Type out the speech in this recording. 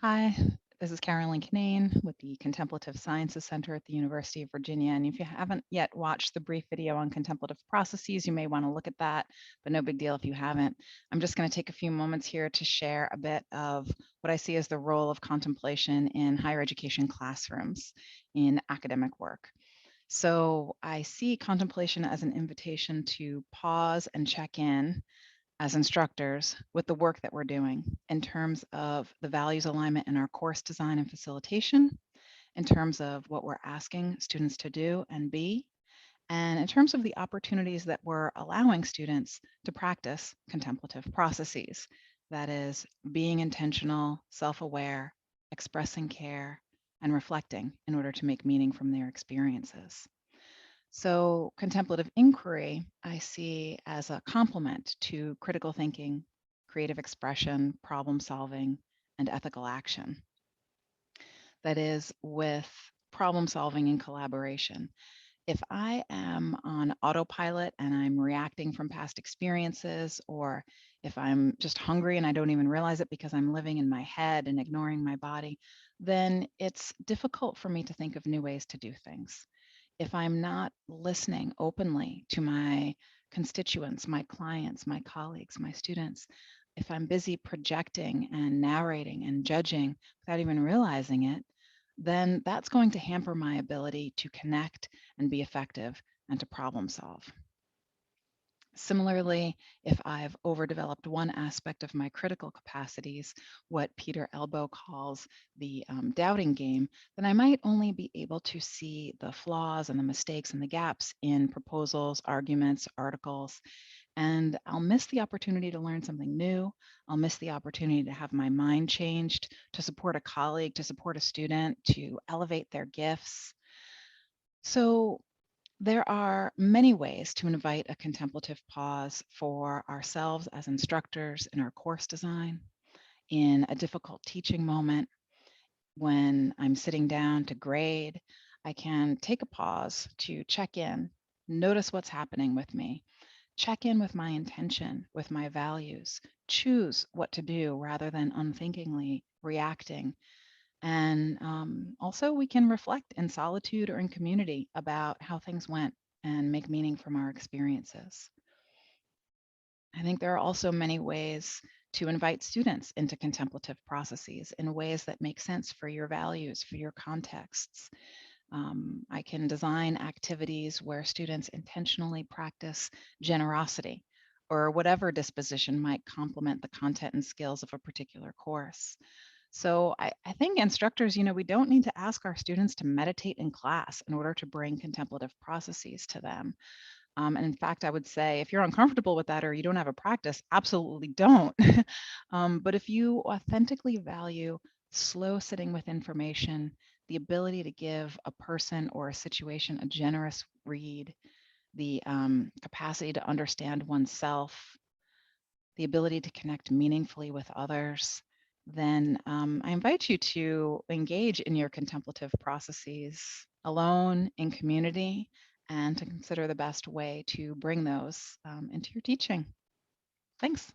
Hi, this is Carolyn Kinane with the Contemplative Sciences Center at the University of Virginia. And if you haven't yet watched the brief video on contemplative processes, you may want to look at that, but no big deal if you haven't. I'm just going to take a few moments here to share a bit of what I see as the role of contemplation in higher education classrooms in academic work. So I see contemplation as an invitation to pause and check in as instructors with the work that we're doing in terms of the values alignment in our course design and facilitation, in terms of what we're asking students to do and be, and in terms of the opportunities that we're allowing students to practice contemplative processes. That is, being intentional, self aware, expressing care, and reflecting in order to make meaning from their experiences. So, contemplative inquiry I see as a complement to critical thinking, creative expression, problem solving, and ethical action. That is, with problem solving and collaboration. If I am on autopilot and I'm reacting from past experiences, or if I'm just hungry and I don't even realize it because I'm living in my head and ignoring my body, then it's difficult for me to think of new ways to do things. If I'm not listening openly to my constituents, my clients, my colleagues, my students, if I'm busy projecting and narrating and judging without even realizing it, then that's going to hamper my ability to connect and be effective and to problem solve. Similarly, if I've overdeveloped one aspect of my critical capacities, what Peter Elbow calls the doubting game, then I might only be able to see the flaws and the mistakes and the gaps in proposals, arguments, articles, and I'll miss the opportunity to learn something new. I'll miss the opportunity to have my mind changed, to support a colleague, to support a student, to elevate their gifts. So there are many ways to invite a contemplative pause for ourselves as instructors in our course design, in a difficult teaching moment, when I'm sitting down to grade. I can take a pause to check in, notice what's happening with me, check in with my intention, with my values, choose what to do rather than unthinkingly reacting. And also, we can reflect in solitude or in community about how things went and make meaning from our experiences. I think there are also many ways to invite students into contemplative processes in ways that make sense for your values, for your contexts. I can design activities where students intentionally practice generosity or whatever disposition might complement the content and skills of a particular course. So I think instructors, we don't need to ask our students to meditate in class in order to bring contemplative processes to them. And in fact, I would say if you're uncomfortable with that or you don't have a practice, absolutely don't. But if you authentically value slow sitting with information, the ability to give a person or a situation a generous read, the capacity to understand oneself, the ability to connect meaningfully with others, then I invite you to engage in your contemplative processes alone, in community, and to consider the best way to bring those into your teaching. Thanks.